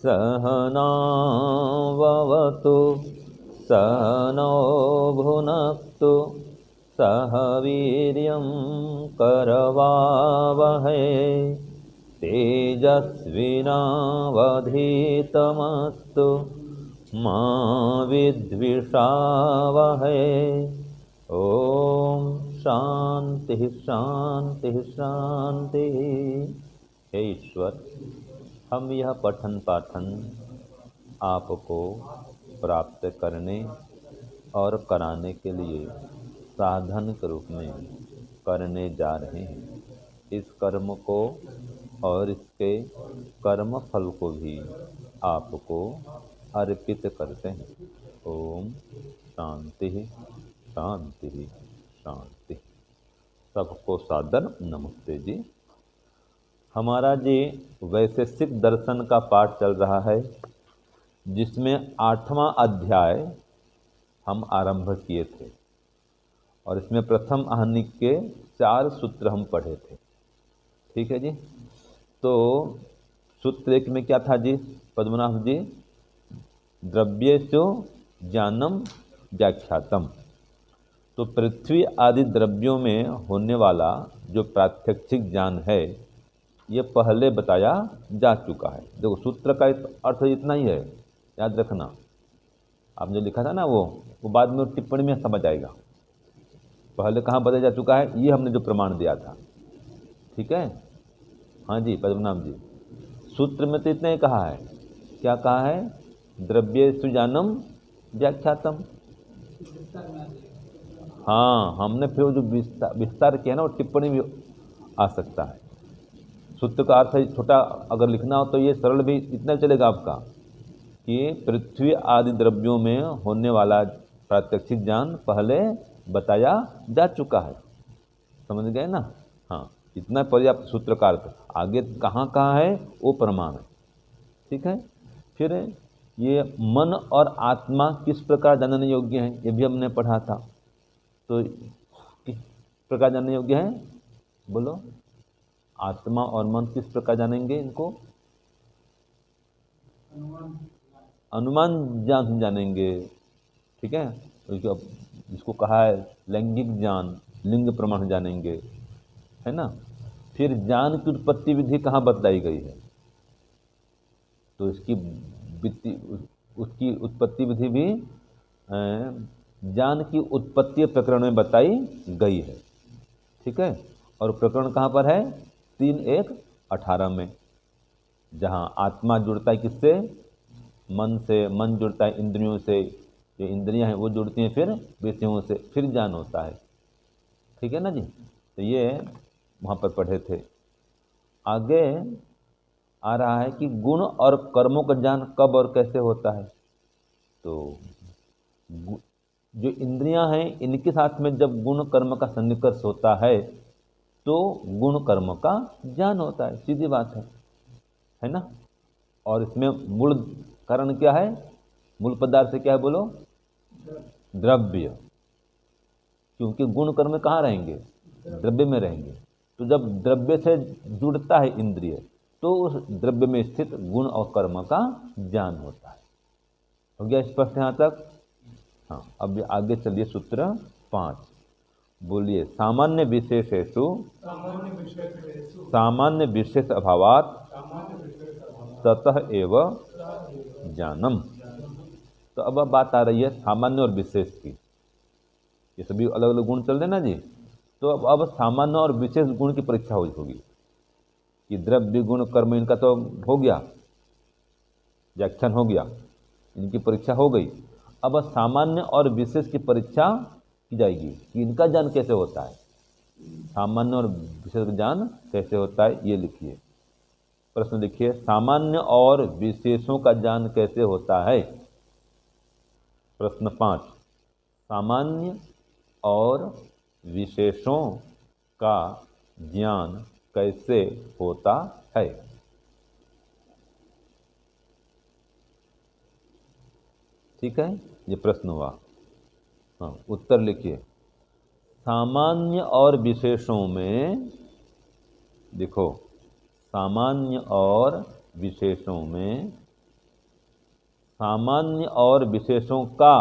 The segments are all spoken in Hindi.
सहनाववतु सहनौ भुनक्तु सह वीर्यं करवावहै तेजस्विनावधीतमस्तु मा विद्विषावहै। ओम शांति शांति शांति। हे ईश्वर, हम यह पठन पाठन आपको प्राप्त करने और कराने के लिए साधन के रूप में करने जा रहे हैं। इस कर्म को और इसके कर्म फल को भी आपको अर्पित करते हैं। ओम शांति शांति शांति। सबको सादर नमस्ते जी। हमारा जी वैशेषिक दर्शन का पाठ चल रहा है, जिसमें 8वां अध्याय हम आरंभ किए थे और इसमें प्रथम आहनिक के 4 सूत्र हम पढ़े थे। ठीक है जी। तो सूत्र 1 में क्या था जी पद्मनाभ जी? द्रव्येषु ज्ञानम व्याख्यातम। तो पृथ्वी आदि द्रव्यों में होने वाला जो प्रात्यक्षिक ज्ञान है, ये पहले बताया जा चुका है। देखो सूत्र का अर्थ इतना ही है, याद रखना। आपने जो लिखा था ना वो बाद में टिप्पणी में समझ आएगा। पहले कहाँ बताया जा चुका है, ये हमने जो प्रमाण दिया था। ठीक है। हाँ जी पद्मनाभ जी, सूत्र में तो इतना ही कहा है। क्या कहा है? द्रव्येषु ज्ञानम व्याख्यातम। हाँ, हमने फिर जो विस्तार किया ना, वो टिप्पणी भी आ सकता है। सूत्र का अर्थ छोटा अगर लिखना हो तो ये सरल भी इतना चलेगा आपका कि पृथ्वी आदि द्रव्यों में होने वाला प्रात्यक्षिक ज्ञान पहले बताया जा चुका है। समझ गए ना? हाँ, इतना पर्याप्त सूत्र का अर्थ। आगे कहाँ कहाँ है वो प्रमाण है। ठीक है। फिर ये मन और आत्मा किस प्रकार जानने योग्य हैं, ये भी हमने पढ़ा था। तो किस प्रकार जानने योग्य है? बोलो। आत्मा और मन किस प्रकार जानेंगे इनको? अनुमान ज्ञान जानेंगे। ठीक है। जिसको कहा है लैंगिक ज्ञान, लिंग प्रमाण जानेंगे, है ना। फिर ज्ञान की उत्पत्ति विधि कहाँ बतलाई गई है, तो उसकी उत्पत्ति विधि भी ज्ञान की उत्पत्ति प्रकरण में बताई गई है। ठीक है। और प्रकरण कहाँ पर है? 3:1-18 में, जहाँ आत्मा जुड़ता है किससे? मन से। मन जुड़ता है इंद्रियों से, जो इंद्रियां हैं वो जुड़ती हैं फिर विषयों से, फिर ज्ञान होता है। ठीक है ना जी। तो ये वहाँ पर पढ़े थे। आगे आ रहा है कि गुण और कर्मों का ज्ञान कब और कैसे होता है। तो जो इंद्रियां हैं इनके साथ में जब गुण कर्म का सन्निकर्ष होता है तो गुण कर्म का ज्ञान होता है। सीधी बात है ना। और इसमें मूल कारण क्या है? मूल पदार्थ से क्या है बोलो? द्रव्य। क्योंकि गुण कर्म कहाँ रहेंगे? द्रव्य में रहेंगे। तो जब द्रव्य से जुड़ता है इंद्रिय, तो उस द्रव्य में स्थित गुण और कर्म का ज्ञान होता है। हो गया स्पष्ट यहाँ तक? हाँ, अब आगे चलिए सूत्र 5। बोलिए। सामान्य विशेषेषु सामान्य विशेष अभावात् ततः एव ज्ञानम। तो अब बात आ रही है सामान्य और विशेष की। ये सभी अलग अलग गुण चल रहे ना जी। तो अब सामान्य और विशेष गुण की परीक्षा होगी कि द्रव्य गुण कर्म इनका तो हो गया, व्याख्यान हो गया, इनकी परीक्षा हो गई। अब सामान्य और विशेष की परीक्षा की जाएगी कि इनका ज्ञान कैसे होता है। सामान्य और विशेष ज्ञान कैसे होता है, ये लिखिए। प्रश्न लिखिए। सामान्य और विशेषों का ज्ञान कैसे होता है? प्रश्न 5। सामान्य और विशेषों का ज्ञान कैसे होता है? ठीक है, ये प्रश्न हुआ। हाँ, उत्तर लिखिए। सामान्य और विशेषों में, देखो, सामान्य और विशेषों में सामान्य और विशेषों का,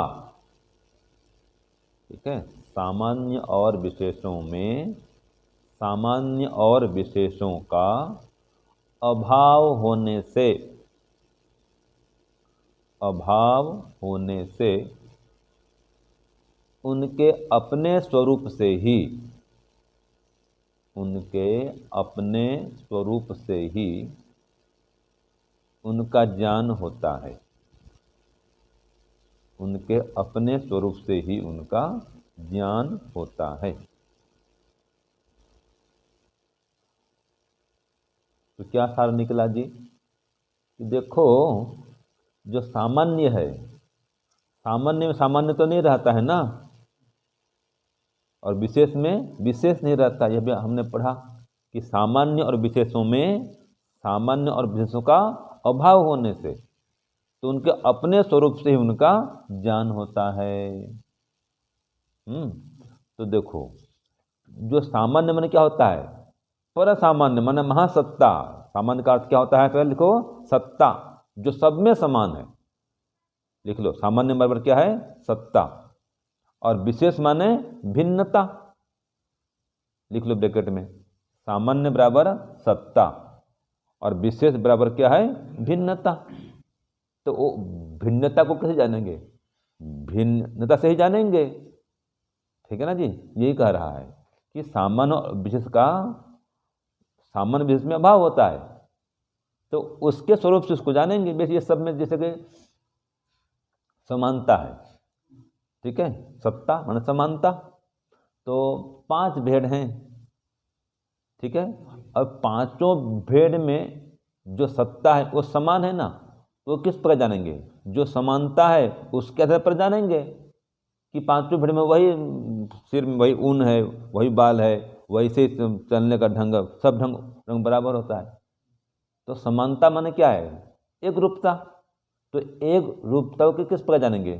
ठीक है, सामान्य और विशेषों में सामान्य और विशेषों का अभाव होने से, अभाव होने से उनके अपने स्वरूप से ही, उनके अपने स्वरूप से ही उनका ज्ञान होता है, उनके अपने स्वरूप से ही उनका ज्ञान होता है। तो क्या सार निकला जी कि देखो, जो सामान्य है, सामान्य में सामान्य तो नहीं रहता है ना, और विशेष में विशेष नहीं रहता। यह भी हमने पढ़ा कि सामान्य और विशेषों में सामान्य और विशेषों का अभाव होने से तो उनके अपने स्वरूप से ही उनका ज्ञान होता है। तो देखो, जो सामान्य माने क्या होता है, पर सामान्य माने महासत्ता। सामान्य का अर्थ क्या होता है, पहले लिखो सत्ता, जो सब में समान है। लिख लो, सामान्य बराबर क्या है, सत्ता। और विशेष माने भिन्नता, लिख लो ब्रैकेट में, सामान्य बराबर सत्ता और विशेष बराबर क्या है, भिन्नता। तो वो भिन्नता को कैसे जानेंगे, भिन्नता से ही जानेंगे, ठीक है ना जी। यही कह रहा है कि सामान्य और विशेष का, सामान्य विशेष में अभाव होता है तो उसके स्वरूप से उसको जानेंगे। वैसे ये सब में जैसे कि समानता है, ठीक है, सत्ता माने समानता। तो 5 भेड़ हैं, ठीक है, और पांचों भेड़ में जो सत्ता है वो समान है ना, तो किस प्रकार जानेंगे, जो समानता है उसके आधार पर जानेंगे कि पांचों भेड़ में वही सिर में वही ऊन है, वही बाल है, वैसे चलने का ढंग, सब रंग बराबर होता है। तो समानता माने क्या है, एक रूपता। तो एक रूपता को किस प्रकार जानेंगे,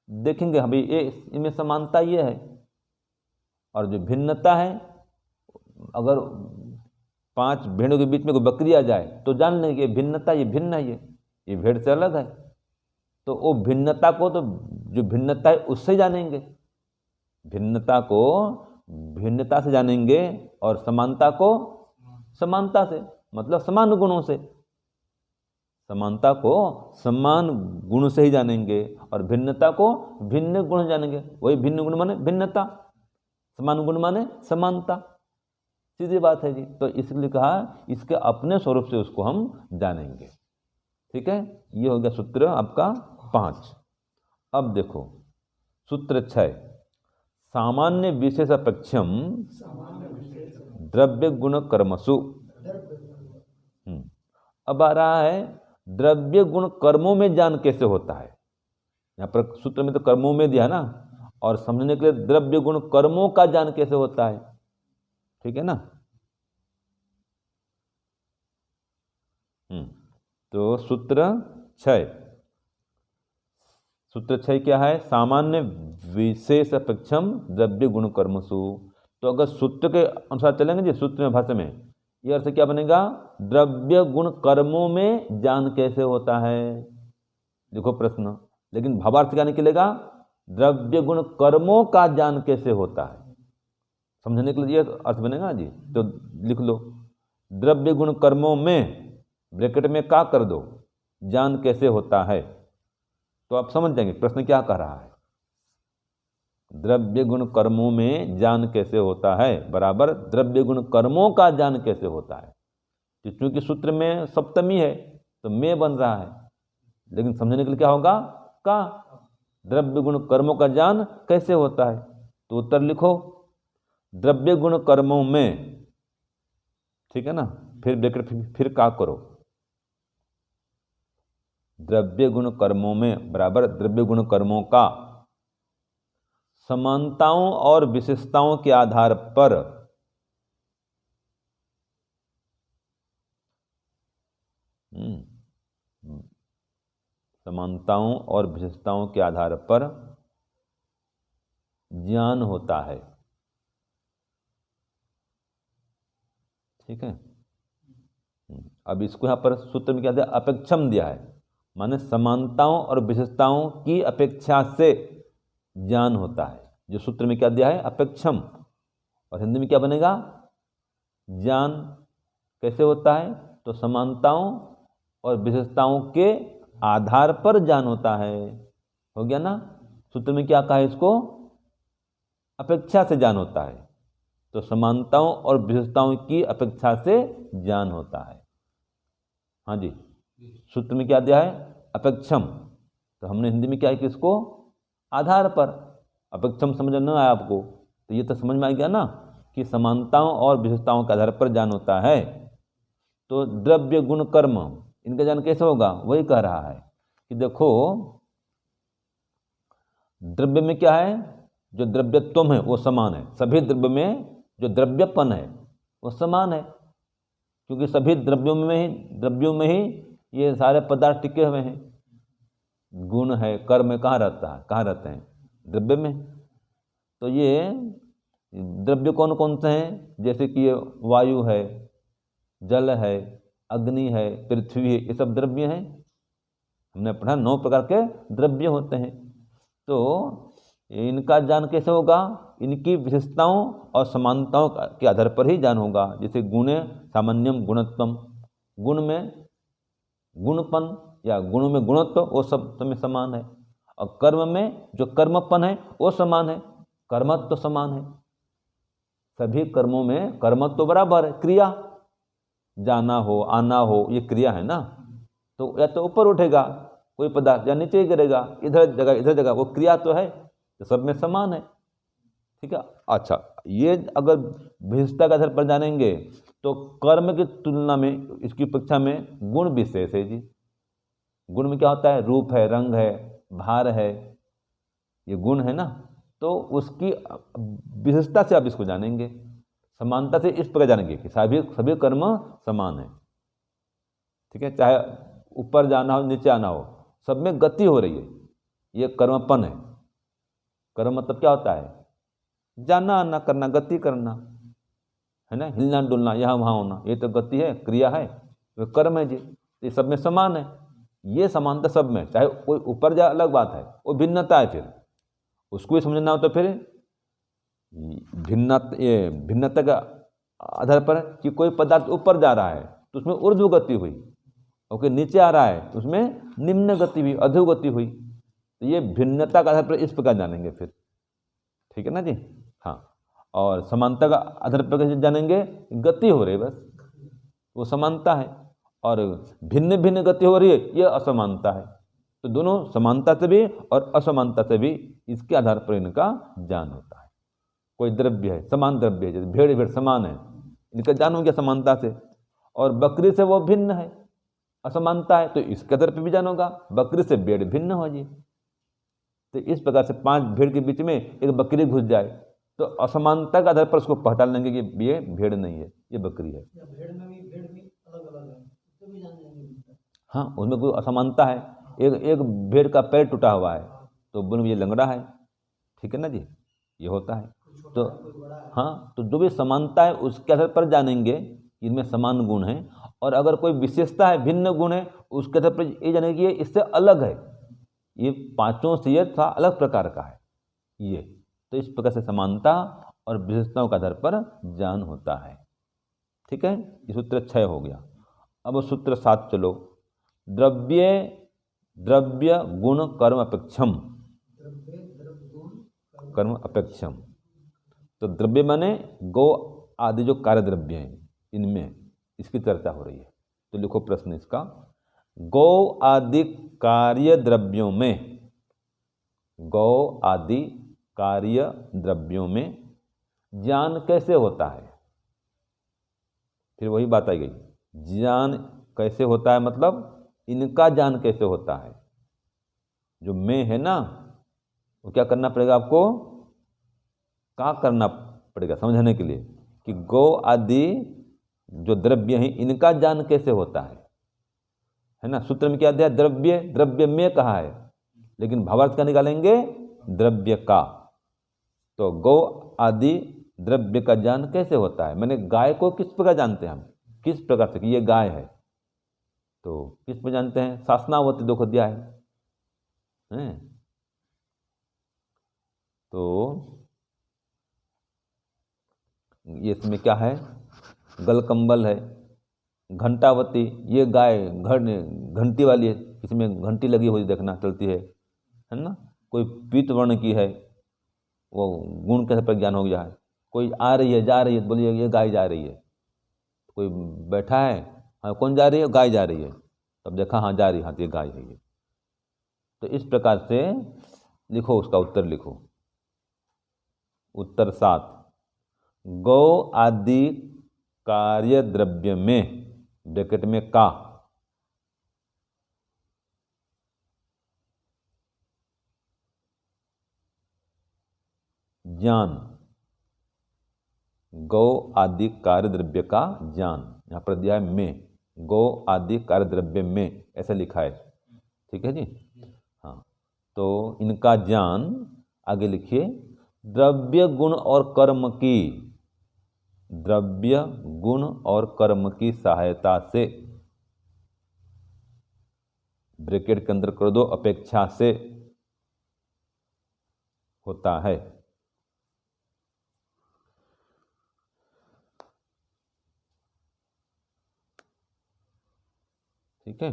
देखेंगे हम ये इनमें समानता ये है। और जो भिन्नता है, अगर 5 भेड़ों के बीच में कोई बकरी आ जाए तो जान लेंगे भिन्नता, ये भिन्न है, ये भेड़ से अलग है। तो वो भिन्नता को, तो जो भिन्नता है उससे जानेंगे, भिन्नता को भिन्नता से जानेंगे और समानता को समानता से, मतलब समान गुणों से। समानता को समान गुण से ही जानेंगे और भिन्नता को भिन्न गुण से जानेंगे। वही भिन्न गुण माने भिन्नता, समान गुण माने समानता, सीधी बात है जी। तो इसलिए कहा इसके अपने स्वरूप से उसको हम जानेंगे, ठीक है। ये हो गया सूत्र आपका 5। अब देखो सूत्र 6, सामान्य विशेष अपेक्षम द्रव्य गुण कर्मसु। अब आ रहा है द्रव्य गुण कर्मों में ज्ञान कैसे होता है। यहाँ पर सूत्र में तो कर्मों में दिया ना, और समझने के लिए द्रव्य गुण कर्मों का ज्ञान कैसे होता है, ठीक है ना। तो सूत्र 6, सूत्र 6 क्या है, सामान्य विशेष अपेक्षम द्रव्य गुण कर्मसु। तो अगर सूत्र के अनुसार चलेंगे जी, सूत्र में भाषा में यह अर्थ क्या बनेगा, द्रव्य गुण कर्मों में ज्ञान कैसे होता है। देखो प्रश्न, लेकिन भावार्थ क्या निकलेगा, द्रव्य गुण कर्मों का ज्ञान कैसे होता है। समझने के लिए यह अर्थ बनेगा जी। तो लिख लो, द्रव्य गुण कर्मों में, ब्रैकेट में का कर दो, ज्ञान कैसे होता है। तो आप समझ जाएंगे प्रश्न क्या कह रहा है। द्रव्य गुण कर्मों में ज्ञान कैसे होता है बराबर द्रव्य गुण कर्मों का ज्ञान कैसे होता है। तो चूंकि सूत्र में सप्तमी है तो में बन रहा है, लेकिन समझने के लिए क्या होगा, का। द्रव्य गुण कर्मों का ज्ञान कैसे होता है, तो उत्तर लिखो द्रव्य गुण कर्मों में, ठीक है ना, फिर ब्रैकेट फिर का करो, द्रव्य गुण कर्मों में बराबर द्रव्य गुण कर्मों का समानताओं और विशेषताओं के आधार पर समानताओं और विशेषताओं के आधार पर ज्ञान होता है, ठीक है। अब इसको यहां पर सूत्र में क्या दिया, अपेक्षम दिया है, माने समानताओं और विशेषताओं की अपेक्षा से ज्ञान होता है। जो सूत्र में क्या दिया है, अपेक्षम, और हिंदी में क्या बनेगा, ज्ञान कैसे होता है, तो समानताओं और विशेषताओं के आधार पर ज्ञान होता है। हो गया ना। सूत्र में क्या कहा है, इसको अपेक्षा से ज्ञान होता है, तो समानताओं और विशेषताओं की अपेक्षा से ज्ञान होता है। हाँ जी, सूत्र में क्या दिया है, अपेक्षम, तो हमने हिंदी में क्या है कि इसको आधार पर। अपेक्षम समझ में ना आया आपको, तो ये तो समझ में आ गया ना कि समानताओं और विशेषताओं के आधार पर ज्ञान होता है। तो द्रव्य गुण कर्म इनका ज्ञान कैसे होगा, वही कह रहा है कि देखो द्रव्य में क्या है, जो द्रव्यत्व है वो समान है। सभी द्रव्य में जो द्रव्यपन है वो समान है, क्योंकि सभी द्रव्यों में ही ये सारे पदार्थ टिके हुए हैं। गुण है, कर्म कहाँ रहता है, कहाँ रहते हैं, द्रव्य में। तो ये द्रव्य कौन कौन से हैं, जैसे कि ये वायु है, जल है, अग्नि है, पृथ्वी है, ये सब द्रव्य हैं। हमने पढ़ा 9 प्रकार के द्रव्य होते हैं। तो इनका ज्ञान कैसे होगा, इनकी विशेषताओं और समानताओं के आधार पर ही ज्ञान होगा। जैसे गुणे सामान्यम गुणत्वम, गुण में गुणपन या गुणों में गुणत्व वो सब में समान है, और कर्म में जो कर्मपन है वो समान है, कर्मत्व समान है। सभी कर्मों में कर्मत्व बराबर है। क्रिया, जाना हो आना हो, ये क्रिया है ना, तो या तो ऊपर उठेगा कोई पदार्थ या नीचे ही गिरेगा, इधर जगह वो क्रिया तो है, तो सब में समान है। ठीक है। अच्छा, ये अगर विशेषता के आधार पर जानेंगे तो कर्म की तुलना में इसकी अपेक्षा में गुण विशेष है जी। गुण में क्या होता है, रूप है, रंग है, भार है, ये गुण है ना, तो उसकी विशेषता से आप इसको जानेंगे। समानता से इस प्रकार जानेंगे कि सभी कर्म समान है। ठीक है, चाहे ऊपर जाना हो नीचे आना हो, सब में गति हो रही है, ये कर्मपन है। कर्म मतलब क्या होता है, जाना आना करना, गति करना है ना, हिलना डुलना, यहाँ वहाँ होना, ये तो गति है, क्रिया है, वो कर्म है जी। ये सब में समान है, ये समानता सब में। चाहे कोई ऊपर जाए अलग बात है, वो भिन्नता है, फिर उसको भी समझना हो तो फिर भिन्नता का आधार पर कि कोई पदार्थ ऊपर जा रहा है तो उसमें ऊर्ध्व गति हुई, और कोई नीचे आ रहा है तो उसमें निम्न गति हुई, अधोगति हुई। तो ये भिन्नता का आधार पर इस प्रकार जानेंगे फिर। ठीक है ना जी। हाँ, और समानता का आधार पर कैसे जानेंगे, गति हो रही है बस, वो समानता है, और भिन्न भिन्न गति हो रही है, ये असमानता है। तो दोनों समानता से भी और असमानता से भी इसके आधार पर इनका ज्ञान होता है। कोई द्रव्य है, समान द्रव्य है, जैसे भेड़ समान है, इनका ज्ञान हो गया समानता से, और बकरी से वो भिन्न है, असमानता है, तो इसके आधार पर भी ज्ञान होगा, बकरी से भेड़ भिन्न हो जी। तो इस प्रकार से 5 भेड़ के बीच में एक बकरी घुस जाए तो असमानता के आधार पर उसको पहचान लेंगे कि ये भेड़ नहीं है, ये बकरी है। भेड़ भी अलग-अलग है, तो भी जान लेंगे। हाँ, उसमें कोई असमानता है, एक भेड़ का पैर टूटा हुआ है तो बोले ये लंगड़ा है। ठीक है ना जी, ये होता है। तो हाँ, तो जो भी समानता है उसके आधार पर जानेंगे इनमें समान गुण हैं, और अगर कोई विशेषता है, भिन्न गुण है, उसके आधार पर ये जानेंगे कि ये इससे अलग है, ये 5 से ये था अलग प्रकार का है ये। तो इस प्रकार से समानता और विशेषताओं के आधार पर ज्ञान होता है। ठीक है, ये सूत्र 6 हो गया। अब सूत्र 7 चलो, द्रव्य गुण कर्म अपेक्षम। कर्म अपेक्षम, तो द्रव्य माने गौ आदि जो कार्य द्रव्य हैं, इनमें इसकी चर्चा हो रही है। तो लिखो प्रश्न इसका, गौ आदि कार्य द्रव्यों में, गौ आदि कार्य द्रव्यों में ज्ञान कैसे होता है। फिर वही बात आई गई, ज्ञान कैसे होता है मतलब इनका ज्ञान कैसे होता है। जो मैं है ना, वो क्या करना पड़ेगा आपको, क्या करना पड़ेगा समझने के लिए कि गौ आदि जो द्रव्य हैं इनका ज्ञान कैसे होता है ना। सूत्र में क्या दिया, द्रव्य में कहा है, लेकिन भावार्थ क्या निकालेंगे, द्रव्य का। तो गौ आदि द्रव्य का ज्ञान कैसे होता है, मैंने गाय को किस प्रकार जानते हैं हम, किस प्रकार से कि ये गाय है, तो किस पे जानते हैं? शासनावती देखो दिया है? तो ये इसमें क्या है? गलकंबल है। घंटावती, ये गाय घंटी वाली है, इसमें घंटी लगी हुई देखना चलती है ना। कोई पीत वर्ण की है, वो गुण के पर ज्ञान हो गया है। कोई आ रही है, जा रही है, बोलिए ये गाय जा रही है। कोई बैठा है, हाँ कौन जा रही है? गाय जा रही है। तब देखा हाँ जा रही, हाँ ये गाय है ये। तो इस प्रकार से लिखो, उसका उत्तर लिखो। उत्तर 7, गौ आदि कार्य द्रव्य में, ब्रैकेट में का, ज्ञान, गौ आदि कार्य द्रव्य का ज्ञान, यहाँ पर दिया है में, गौ आदि कार्य द्रव्य में, ऐसा लिखा है। ठीक है जी। हाँ, तो इनका ज्ञान, आगे लिखिए, द्रव्य गुण और कर्म की, द्रव्य गुण और कर्म की सहायता से, ब्रैकेट के अंदर कर दो, अपेक्षा से होता है। ठीक है,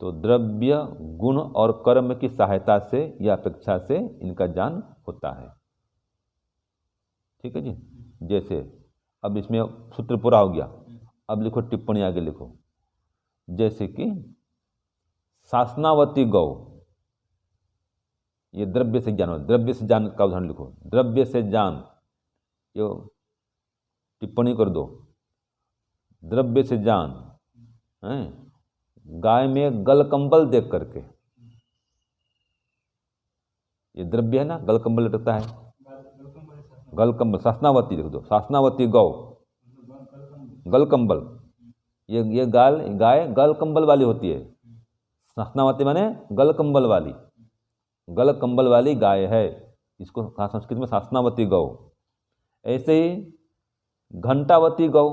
तो द्रव्य गुण और कर्म की सहायता से या अपेक्षा से इनका ज्ञान होता है। ठीक है जी। जैसे अब इसमें सूत्र पूरा हो गया, अब लिखो टिप्पणी, आगे लिखो। जैसे कि शासनावती गौ, ये द्रव्य से ज्ञान हो, द्रव्य से ज्ञान का उदाहरण लिखो। द्रव्य से ज्ञान, ये टिप्पणी कर दो। द्रव्य से ज्ञान है गाय में गलकंबल देख करके, ये द्रव्य है ना, गलकंबल लटकता है, गलकंबल, शासनावती लिख दो। शासनावती गौ, गलकंबल, ये गाय गलकंबल वाली होती है। शासनावती माने गलकंबल वाली, गलकंबल वाली गाय है, इसको संस्कृत में शासनावती गौ। ऐसे ही घंटावती गौ,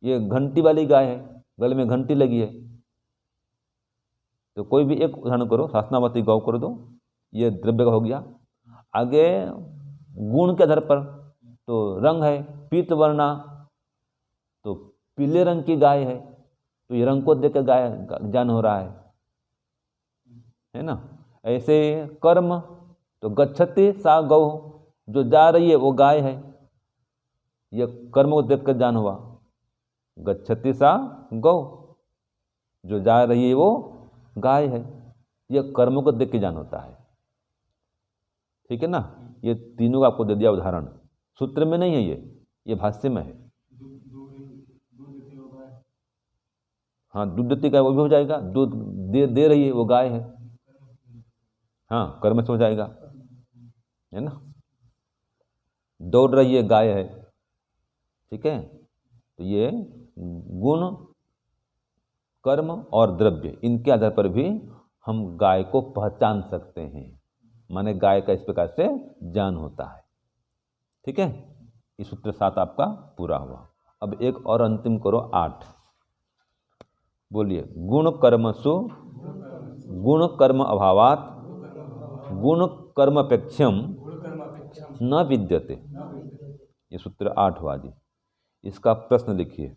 ये घंटी वाली गाय है, गले में घंटी लगी है। तो कोई भी एक उदाहरण करो, शासनावती गौ कर दो, ये द्रव्य का हो गया। आगे गुण के आधार पर, तो रंग है पीत वर्णा, तो पीले रंग की गाय है, तो ये रंग को देख कर गाय ज्ञान हो रहा है ना। ऐसे कर्म, तो गच्छति सा गौ, जो जा रही है वो गाय है, यह कर्म को देख कर ज्ञान हुआ। गच्छति सा गौ, जो जा रही है वो गाय है, यह कर्म को देख के ज्ञान होता है। ठीक है ना। ये तीनों का आपको दे दिया उदाहरण, सूत्र में नहीं है, ये भाष्य में है। हाँ, दूध देती गाय, वो भी हो जाएगा, दूध दे रही है वो गाय है, हाँ कर्म से हो जाएगा, है ना। दौड़ रही है गाय है। ठीक है, तो ये गुण, कर्म और द्रव्य, इनके आधार पर भी हम गाय को पहचान सकते हैं, माने गाय का इस प्रकार से ज्ञान होता है। ठीक है, इस सूत्र 7 आपका पूरा हुआ। अब एक और अंतिम करो, 8। बोलिए, गुण कर्मसु गुण कर्म अभावात गुण कर्मपेक्षम न विद्यते, ये सूत्र 8 हुआ जी। इसका प्रश्न लिखिए।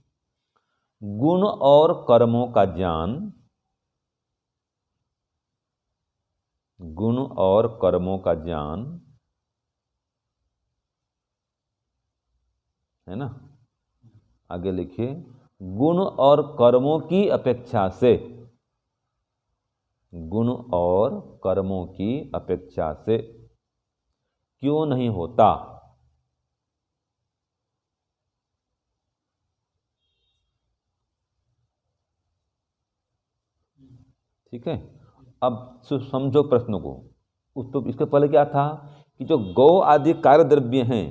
गुण और कर्मों का ज्ञान, गुण और कर्मों का ज्ञान, है ना। आगे लिखिए, गुण और कर्मों की अपेक्षा से, गुण और कर्मों की अपेक्षा से क्यों नहीं होता? ठीक है, अब समझो प्रश्न को। उस तो इसके पहले क्या था कि जो गौ आदि कार्य द्रव्य हैं,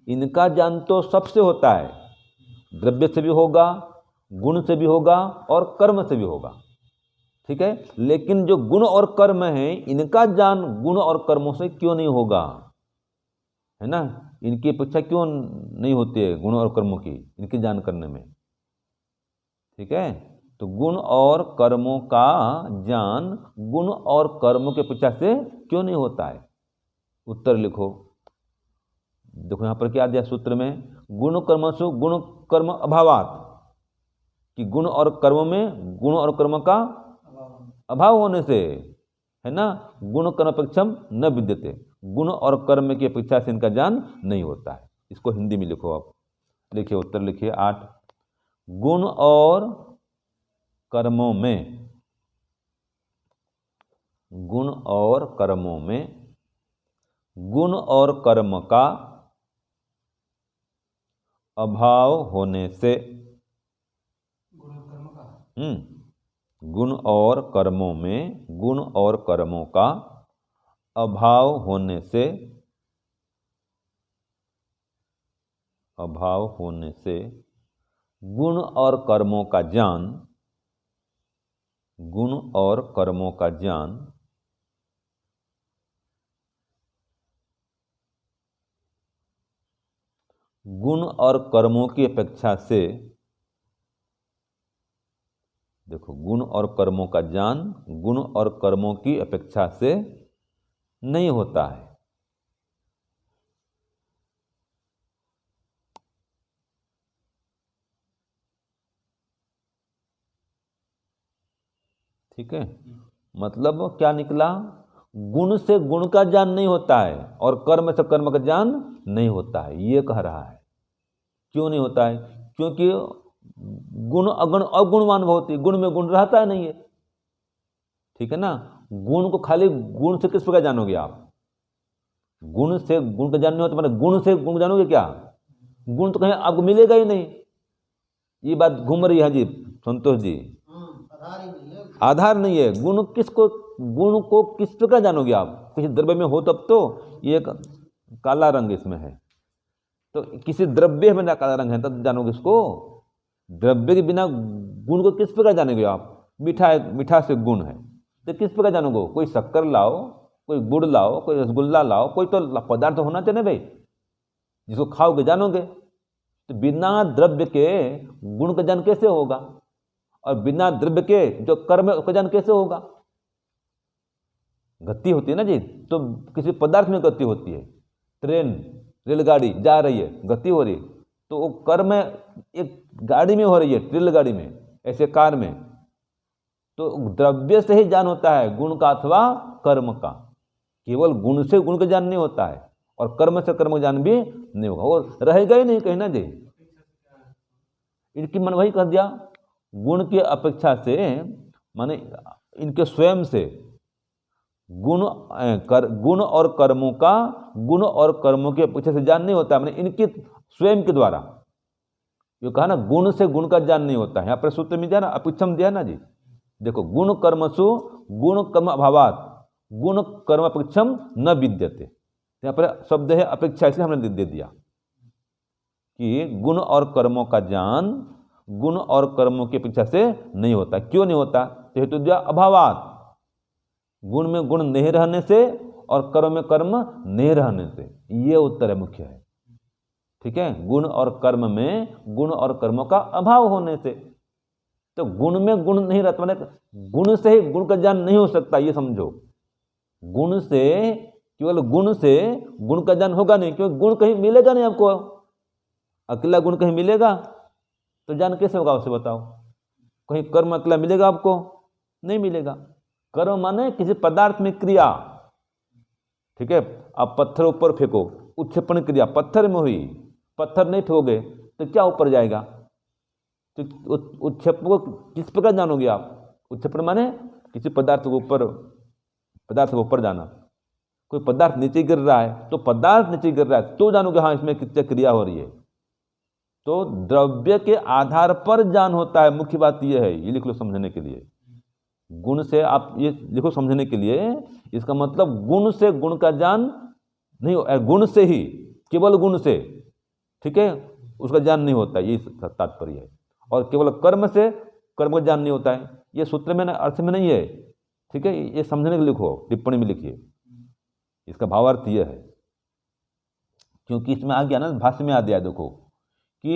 इनका ज्ञान तो सबसे होता है, द्रव्य से भी होगा, गुण से भी होगा और कर्म से भी होगा। ठीक है, लेकिन जो गुण और कर्म है, इनका ज्ञान गुण और कर्मों से क्यों नहीं होगा, है ना। इनकी अपेक्षा क्यों नहीं होती है गुण और कर्मों की, इनकी ज्ञान करने में। ठीक है, तो गुण और कर्मों का ज्ञान गुण और कर्मों के अपेक्षा से क्यों नहीं होता है? उत्तर लिखो। देखो यहाँ पर क्या दिया सूत्र में, गुण कर्मसु गुण कर्म अभावात, कि गुण और कर्म में गुण और कर्म का अभाव होने से, है ना, गुण कर्म अपेक्षम न विद्यते, गुण और कर्म की अपेक्षा से इनका ज्ञान नहीं होता है। इसको हिंदी में लिखो आप, लिखिए उत्तर लिखिए 8, गुण और कर्मों में, गुण और कर्मों में गुण और कर्म का अभाव होने से, गुण और कर्मों में गुण और कर्मों का अभाव होने से, अभाव होने से गुण और कर्मों का ज्ञान, गुण और कर्मों का ज्ञान गुण और कर्मों की अपेक्षा से, देखो गुण और कर्मों का ज्ञान गुण और कर्मों की अपेक्षा से नहीं होता है। ठीक है, मतलब क्या निकला, गुण से गुण का ज्ञान नहीं होता है और कर्म से कर्म का ज्ञान नहीं होता है, ये कह रहा है। क्यों नहीं होता है? क्योंकि गुण अगुण अगुणवान होती, गुण में गुण रहता है नहीं है, ठीक है ना। गुण को खाली गुण से किस प्रकार जानोगे आप? गुण से गुण का ज्ञान नहीं होता, मतलब गुण से गुण जानोगे क्या? गुण तो कहीं आपको मिलेगा ही नहीं। ये बात घूम रही है जी संतोष जी, आधार नहीं है। गुण किसको, गुण को किस प्रकार जानोगे आप? किसी द्रव्य में हो तब तो। ये एक काला रंग इसमें है, तो किसी द्रव्य में काला रंग है तब जानोगे इसको। द्रव्य के बिना गुण को किस प्रकार जानेंगे आप? मीठा है, मीठा से गुण है, तो किस प्रकार जानोगे? कोई शक्कर लाओ, कोई गुड़ लाओ, कोई रसगुल्ला लाओ, कोई तो पदार्थ होना चाहिए भाई, जिसको खाओगे जानोगे। तो बिना द्रव्य के गुण का ज्ञान कैसे होगा? और बिना द्रव्य के जो कर्म है उसका ज्ञान कैसे होगा? गति होती है ना जी, तो किसी पदार्थ में गति होती है, ट्रेन रेलगाड़ी जा रही है, गति हो रही है, तो वो कर्म एक गाड़ी में हो रही है, रेलगाड़ी में, ऐसे कार में। तो द्रव्य से ही ज्ञान होता है, गुण का अथवा कर्म का। केवल गुण से गुण का ज्ञान नहीं होता है और कर्म से कर्म का ज्ञान भी नहीं होगा, वो रहेगा ही नहीं कहीं ना जी। इनकी मन वही कर दिया, गुण की अपेक्षा से, माने इनके स्वयं से गुण और कर्मों का गुण और कर्मों की अपेक्षा से ज्ञान नहीं होता, माने इनके स्वयं के द्वारा। जो कहा ना गुण से गुण का ज्ञान नहीं होता है, यहाँ पर सूत्र में दिया ना, अपेक्षम दिया ना जी। देखो गुण कर्मसु गुण कर्म अभावात गुण कर्म अपेक्षम न विद्यते, यहाँ पर शब्द है अपेक्षा, इसलिए हमने दे दिया कि गुण और कर्मों का ज्ञान गुण और कर्मों की अपेक्षा से नहीं होता। क्यों नहीं होता? तो हेतु दिया अभावात, गुण में गुण नहीं रहने से और कर्म में कर्म नहीं रहने से, ये उत्तर है, मुख्य है। ठीक है, गुण और कर्म में गुण और कर्मों का अभाव होने से। तो गुण में गुण नहीं रहता, मतलब गुण से ही गुण का ज्ञान नहीं हो सकता, ये समझो। गुण से, केवल गुण से गुण का ज्ञान होगा नहीं, क्योंकि गुण कहीं मिलेगा नहीं आपको। अकेला गुण कहीं मिलेगा तो ज्ञान कैसे होगा उसे बताओ? कहीं कर्म अकेला मिलेगा आपको? नहीं मिलेगा। कर्म माने किसी पदार्थ में क्रिया। ठीक है, आप पत्थर ऊपर फेंको, उत्क्षेपण क्रिया पत्थर में हुई, पत्थर नहीं फेंकोगे तो क्या ऊपर जाएगा? तो उत्क्षेपण को किस प्रकार जानोगे आप? उत्क्षेपण माने किसी पदार्थ के ऊपर जाना। कोई पदार्थ नीचे गिर रहा है तो पदार्थ नीचे गिर रहा है तो जानोगे हाँ इसमें कितनी क्रिया हो रही है। तो द्रव्य के आधार पर ज्ञान होता है, मुख्य बात यह है, ये लिख लो समझने के लिए। गुण से आप ये लिखो समझने के लिए, इसका मतलब गुण से गुण का ज्ञान नहीं, गुण से ही, केवल गुण से, ठीक है, उसका ज्ञान नहीं होता, ये तात्पर्य है। और केवल कर्म से कर्म का ज्ञान नहीं होता है, ये सूत्र में अर्थ में नहीं है। ठीक है, ये समझने के लिए लिखो, टिप्पणी में लिखिए, इसका भावार्थ यह है। क्योंकि इसमें आ गया ना, भाष्य में आ गया, देखो कि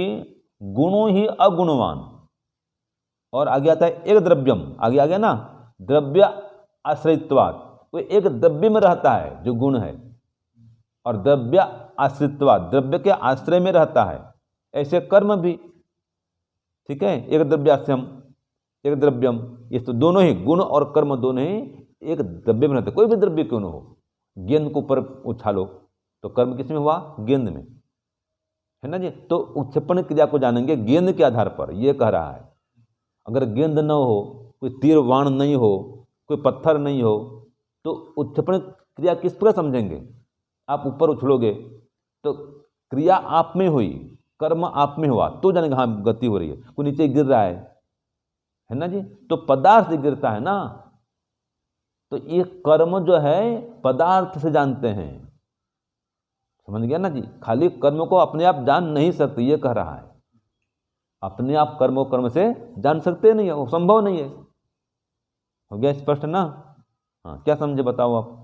गुणों ही अगुणवान, और आगे आता है एक द्रव्यम, आगे आ गया ना, द्रव्य आश्रयत्वात्, वो एक द्रव्य में रहता है जो गुण है, और द्रव्य आश्रित्वात्, द्रव्य के आश्रय में रहता है, ऐसे कर्म भी। ठीक है, एक द्रव्याश्रम एक द्रव्यम, ये तो दोनों ही गुण और कर्म दोनों ही एक द्रव्य में रहते, कोई भी द्रव्य क्यों न हो। गेंद को ऊपर उछालो तो कर्म किस में हुआ, गेंद में, है ना जी। तो उत्क्षेपण क्रिया को जानेंगे गेंद के आधार पर, ये कह रहा है। अगर गेंद न हो, कोई तीर बाण नहीं हो, कोई पत्थर नहीं हो, तो उत्क्षेपण क्रिया किस प्रकार समझेंगे। आप ऊपर उछलोगे तो क्रिया आप में हुई, कर्म आप में हुआ, तो जानेंगे हाँ गति हो रही है। कोई नीचे गिर रहा है ना जी, तो पदार्थ से गिरता है ना, तो ये कर्म जो है पदार्थ से जानते हैं, समझ गया ना जी। खाली कर्म को अपने आप जान नहीं सकते, ये कह रहा है। अपने आप कर्म को कर्म से जान सकते नहीं है, वो संभव नहीं है। हो गया स्पष्ट ना। हाँ, क्या समझे बताओ आप।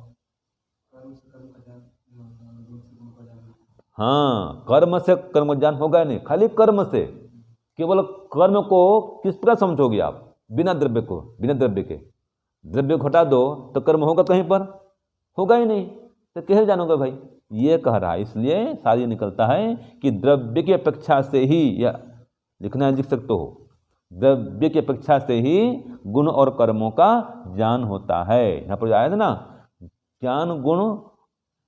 हाँ, कर्म से कर्म ज्ञान होगा नहीं, खाली कर्म से। केवल कर्म को किस तरह समझोगे आप, बिना द्रव्य को, बिना द्रव्य के। द्रव्य को हटा दो तो कर्म होगा कहीं पर, होगा ही नहीं, तो कैसे जानोगे भाई, ये कह रहा है। इसलिए सारी निकलता है कि द्रव्य की अपेक्षा से ही, या लिखना लिख सकते हो, द्रव्य की अपेक्षा से ही गुण और कर्मों का ज्ञान होता है। यहाँ पर आया था ना, ज्ञान गुण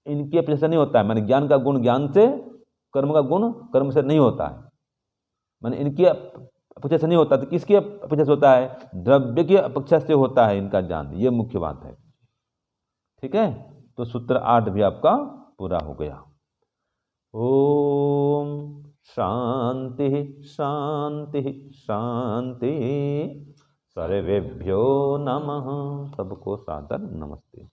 इनकी अपेक्षा नहीं होता है, माने ज्ञान का गुण ज्ञान से, कर्म का गुण कर्म से नहीं होता है, माने इनकी अपेक्षा से नहीं होता। तो किसकी अपेक्षा से होता है, द्रव्य की अपेक्षा से होता है इनका ज्ञान, ये मुख्य बात है। ठीक है, तो सूत्र 8 भी आपका पूरा हो गया। ओम शांति शांति शांति। सर्वेभ्यो नमः, सबको सादर नमस्ते।